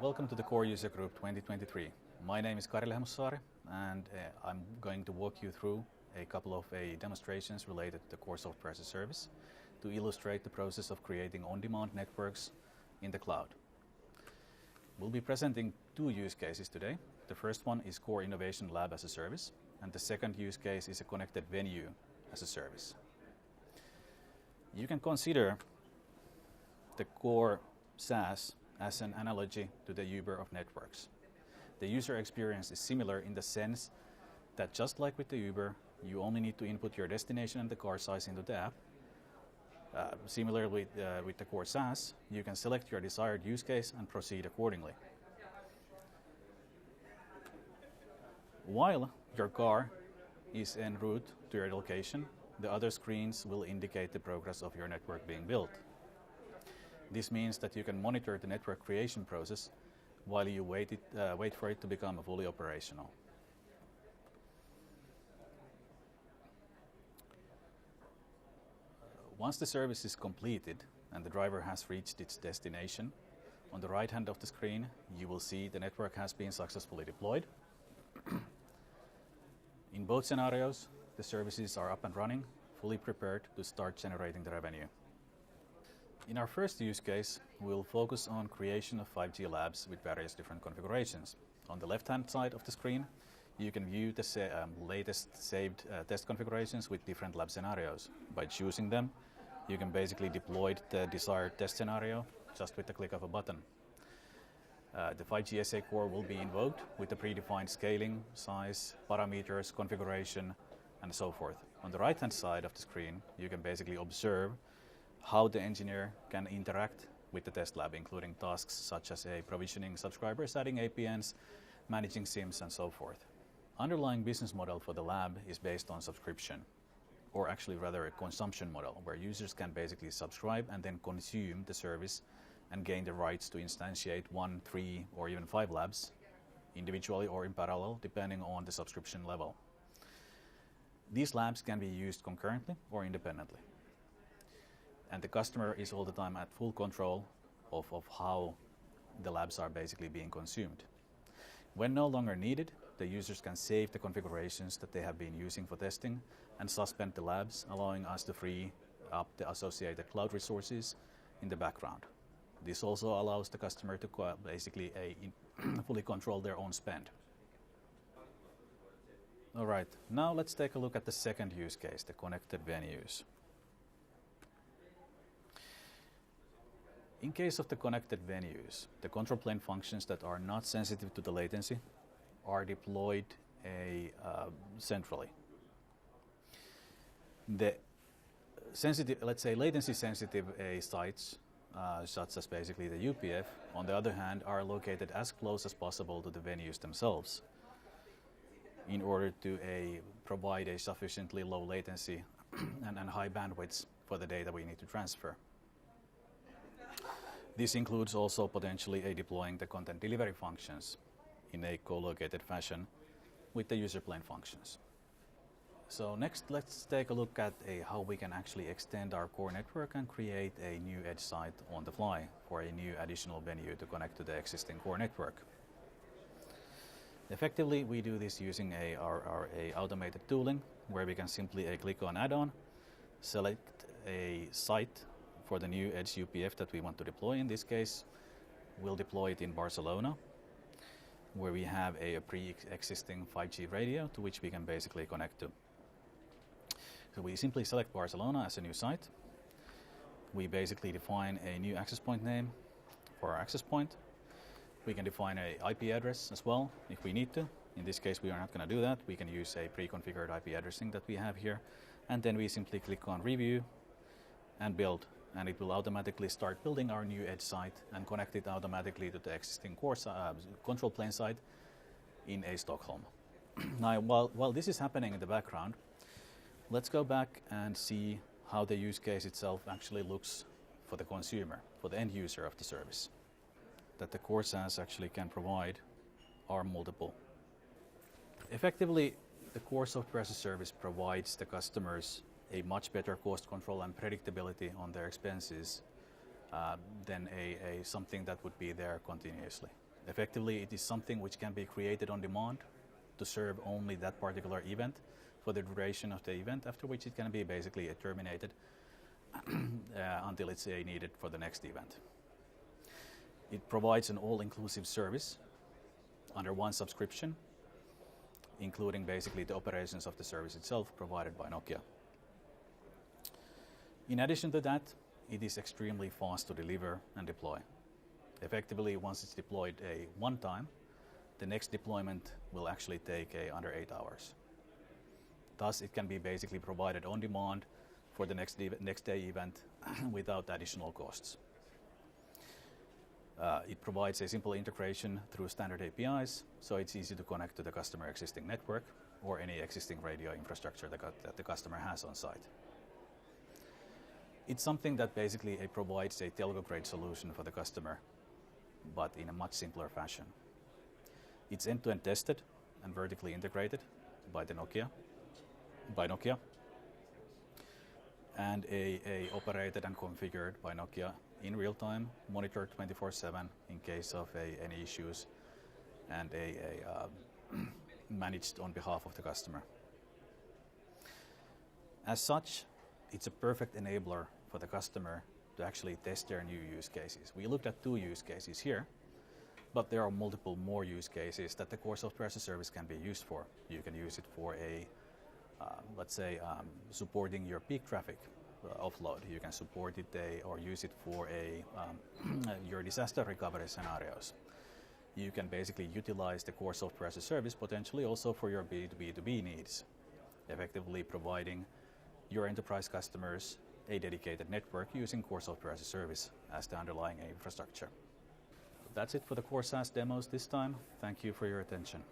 Welcome to the Core User Group 2023. My name is Kari Lehmussaari, and I'm going to walk you through a couple of demonstrations related to the Core Software as a Service to illustrate the process of creating on-demand networks in the cloud. We'll be presenting two use cases today. The first one is Core Innovation Lab as a Service, and the second use case is a connected venue as a service. You can consider the Core SaaS as an analogy to the Uber of networks. The user experience is similar in the sense that just like with the Uber, you only need to input your destination and the car size into the app. Similarly with the Core SaaS, you can select your desired use case and proceed accordingly. While your car is en route to your location, the other screens will indicate the progress of your network being built. This means that you can monitor the network creation process while you wait for it to become fully operational. Once the service is completed and the driver has reached its destination, on the right hand of the screen you will see the network has been successfully deployed. In both scenarios, the services are up and running, fully prepared to start generating the revenue. In our first use case, we'll focus on creation of 5G labs with various different configurations. On the left-hand side of the screen, you can view the latest saved test configurations with different lab scenarios. By choosing them, you can basically deploy the desired test scenario just with the click of a button. The 5G SA core will be invoked with the predefined scaling, size, parameters, configuration, and so forth. On the right-hand side of the screen, you can basically observe how the engineer can interact with the test lab, including tasks such as provisioning subscribers, adding APNs, managing SIMs, and so forth. Underlying business model for the lab is based on subscription, or actually rather a consumption model, where users can basically subscribe and then consume the service and gain the rights to instantiate 1, 3, or even 5 labs, individually or in parallel, depending on the subscription level. These labs can be used concurrently or independently. And the customer is all the time at full control of how the labs are basically being consumed. When no longer needed, the users can save the configurations that they have been using for testing and suspend the labs, allowing us to free up the associated cloud resources in the background. This also allows the customer to basically fully control their own spend. All right, now let's take a look at the second use case, the connected venues. In case of the connected venues, the control plane functions that are not sensitive to the latency are deployed centrally. The sensitive, let's say latency sensitive sites, such as basically the UPF, on the other hand, are located as close as possible to the venues themselves in order to provide a sufficiently low latency and high bandwidths for the data we need to transfer. This includes also potentially deploying the content delivery functions in a co-located fashion with the user plane functions. So next, let's take a look at how we can actually extend our core network and create a new edge site on the fly for a new additional venue to connect to the existing core network. Effectively, we do this using our automated tooling, where we can simply click on add-on, select a site for the new edge UPF that we want to deploy. In this case, we'll deploy it in Barcelona, where we have a pre-existing 5G radio to which we can basically connect to. So we simply select Barcelona as a new site. We basically define a new access point name for our access point. We can define an IP address as well if we need to. In this case, we are not going to do that. We can use a pre-configured IP addressing that we have here. And then we simply click on review and build. And it will automatically start building our new edge site and connect it automatically to the existing core control plane site in Stockholm. Now, while this is happening in the background, let's go back and see how the use case itself actually looks for the consumer, for the end user of the service. That the Core SaaS actually can provide are multiple. Effectively, the Core Software as a Service provides the customers a much better cost control and predictability on their expenses than something that would be there continuously. Effectively, it is something which can be created on demand to serve only that particular event for the duration of the event, after which it can be basically terminated until it's needed for the next event. It provides an all-inclusive service under one subscription, including basically the operations of the service itself provided by Nokia. In addition to that, it is extremely fast to deliver and deploy. Effectively, once it's deployed one time, the next deployment will actually take under 8 hours. Thus, it can be basically provided on demand for the next day event without additional costs. It provides a simple integration through standard APIs, so it's easy to connect to the customer existing network or any existing radio infrastructure that the customer has on site. It's something that basically provides a telco-grade solution for the customer, but in a much simpler fashion. It's end-to-end tested and vertically integrated by Nokia, and operated and configured by Nokia in real time, monitored 24/7 in case of any issues, and managed on behalf of the customer. As such, it's a perfect enabler for the customer to actually test their new use cases. We looked at 2 use cases here, but there are multiple more use cases that the Core Software as a Service can be used for. You can use it for let's say, supporting your peak traffic offload. You can support it or use it for your disaster recovery scenarios. You can basically utilize the Core Software as a Service potentially also for your B2B needs, effectively providing your enterprise customers a dedicated network using Core Software as a Service as the underlying infrastructure. That's it for the Core SaaS demos this time. Thank you for your attention.